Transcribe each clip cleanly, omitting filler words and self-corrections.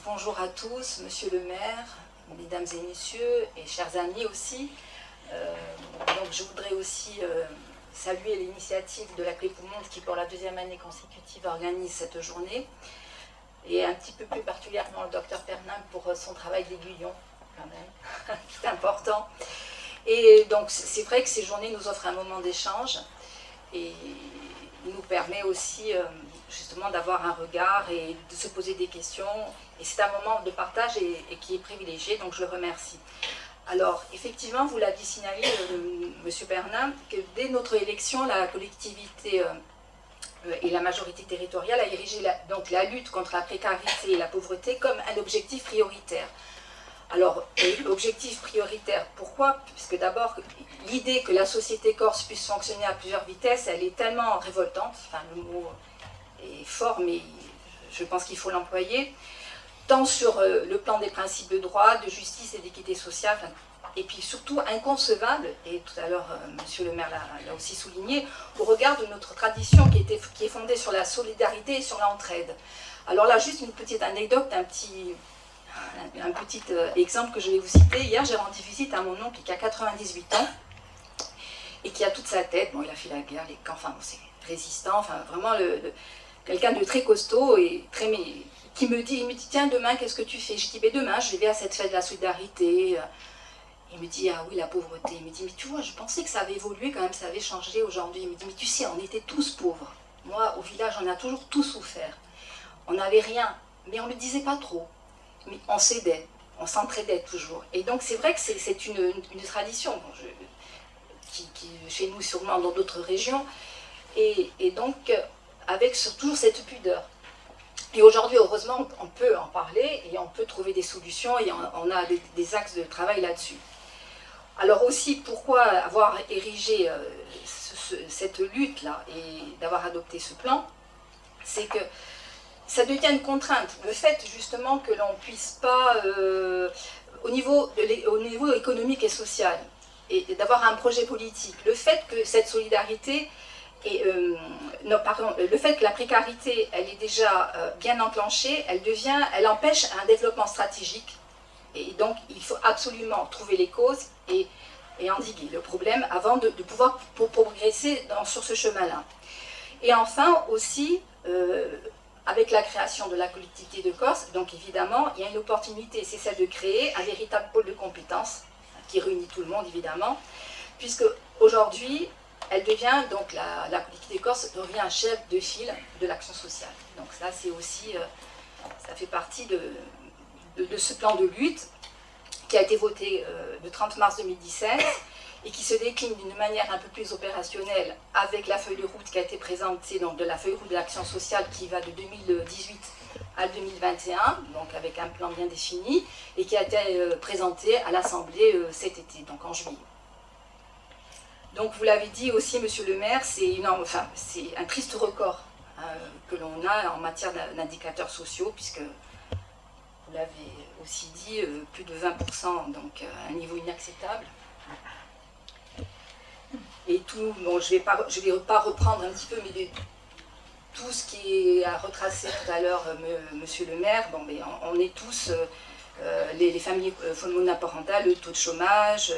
bonjour à tous, monsieur le maire, mesdames et messieurs, et chers amis aussi. Donc je voudrais aussi saluer l'initiative de la Clé Poumon qui pour la deuxième année consécutive organise cette journée. Et un petit peu plus particulièrement le docteur Pernin pour son travail d'aiguillon, quand même, c'est important. Et donc c'est vrai que ces journées nous offrent un moment d'échange et il nous permet aussi justement d'avoir un regard et de se poser des questions. Et c'est un moment de partage et qui est privilégié, donc je le remercie. Alors, effectivement, vous l'aviez signalé, monsieur Pernin, que dès notre élection, la collectivité et la majorité territoriale a érigé donc la lutte contre la précarité et la pauvreté comme un objectif prioritaire. Alors, objectif prioritaire, pourquoi? Puisque d'abord, l'idée que la société corse puisse fonctionner à plusieurs vitesses, elle est tellement révoltante, enfin le mot est fort, mais je pense qu'il faut l'employer, tant sur le plan des principes de droit, de justice et d'équité sociale, et puis surtout inconcevable, et tout à l'heure monsieur le maire l'a aussi souligné, au regard de notre tradition qui est fondée sur la solidarité et sur l'entraide. Alors là, juste une petite anecdote, un petit exemple que je vais vous citer. Hier, j'ai rendu visite à mon oncle qui a 98 ans et qui a toute sa tête. Bon, il a fait la guerre, les camps, enfin, c'est résistant, enfin, vraiment quelqu'un de très costaud et très... il me dit, tiens, demain, qu'est-ce que tu fais? Je dis, ben, demain, je vais à cette fête de la solidarité. Il me dit, ah oui, la pauvreté. Il me dit, mais tu vois, je pensais que ça avait évolué quand même, ça avait changé aujourd'hui. Il me dit, mais tu sais, on était tous pauvres. Moi, au village, on a toujours tout souffert. On n'avait rien, mais on ne le disait pas trop. Mais on s'aidait, on s'entraidait toujours. Et donc c'est vrai que c'est une tradition qui chez nous sûrement dans d'autres régions, et donc avec toujours cette pudeur. Et aujourd'hui, heureusement, on peut en parler et on peut trouver des solutions et on a des axes de travail là-dessus. Alors aussi, pourquoi avoir érigé cette lutte-là et d'avoir adopté ce plan, c'est que ça devient une contrainte. Le fait justement que l'on ne puisse pas, au niveau économique et social, et d'avoir un projet politique, le fait que cette solidarité, le fait que la précarité, elle est déjà bien enclenchée, elle empêche un développement stratégique. Et donc, il faut absolument trouver les causes et endiguer le problème avant de pouvoir progresser sur ce chemin-là. Et enfin, aussi, avec la création de la collectivité de Corse, donc évidemment, il y a une opportunité, c'est celle de créer un véritable pôle de compétences qui réunit tout le monde, évidemment, puisque aujourd'hui, elle devient, donc la collectivité de Corse devient un chef de file de l'action sociale. Donc ça, c'est aussi, ça fait partie de ce plan de lutte qui a été voté le 30 mars 2017 et qui se décline d'une manière un peu plus opérationnelle avec la feuille de route qui a été présentée, donc de la feuille de route de l'action sociale qui va de 2018 à 2021, donc avec un plan bien défini, et qui a été présentée à l'Assemblée cet été, donc en juillet. Donc vous l'avez dit aussi, monsieur le maire, c'est un triste record que l'on a en matière d'indicateurs sociaux, puisque vous l'avez aussi dit, plus de 20%, donc un niveau inacceptable. Et tout, bon, je vais pas reprendre un petit peu, mais tout ce qui est à retracer tout à l'heure, monsieur le maire, bon, mais on est tous, les familles monoparentales, le taux de chômage,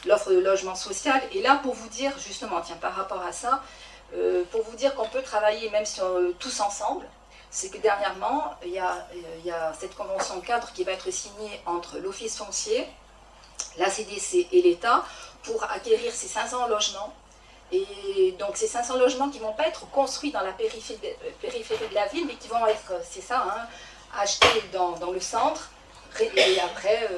l'offre de logement social. Et là, pour vous dire, justement, tiens, par rapport à ça, pour vous dire qu'on peut travailler même tous ensemble, c'est que dernièrement, il y a cette convention cadre qui va être signée entre l'Office foncier, la CDC et l'État pour acquérir ces 500 logements. Et donc ces 500 logements qui ne vont pas être construits dans la périphérie de la ville, mais qui vont être, c'est ça, hein, achetés dans le centre, et après...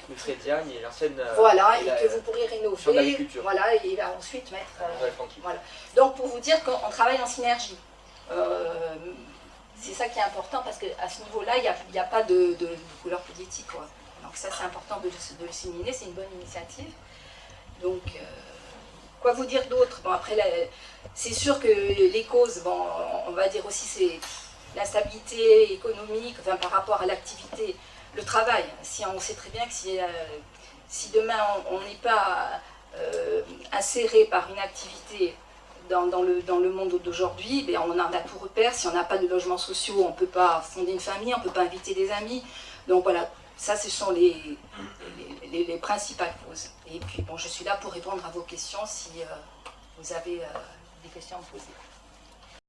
le Frédiagne et l'ancienne... voilà, et que vous pourrez rénover, voilà, et ensuite mettre... voilà. Donc pour vous dire qu'on travaille en synergie. C'est ça qui est important, parce qu'à ce niveau-là, il n'y a pas de couleur politique, quoi. Donc ça, c'est important de le souligner, c'est une bonne initiative. Donc, quoi vous dire d'autre? Bon, après, c'est sûr que les causes, bon, on va dire aussi, c'est l'instabilité économique, enfin, par rapport à l'activité, le travail. Si on sait très bien que si demain on n'est pas inséré par une activité dans le monde d'aujourd'hui, on en a tout repère. Si on n'a pas de logements sociaux, on ne peut pas fonder une famille, on ne peut pas inviter des amis. Donc voilà, ça ce sont les principales causes. Et puis bon, je suis là pour répondre à vos questions si vous avez des questions à me poser.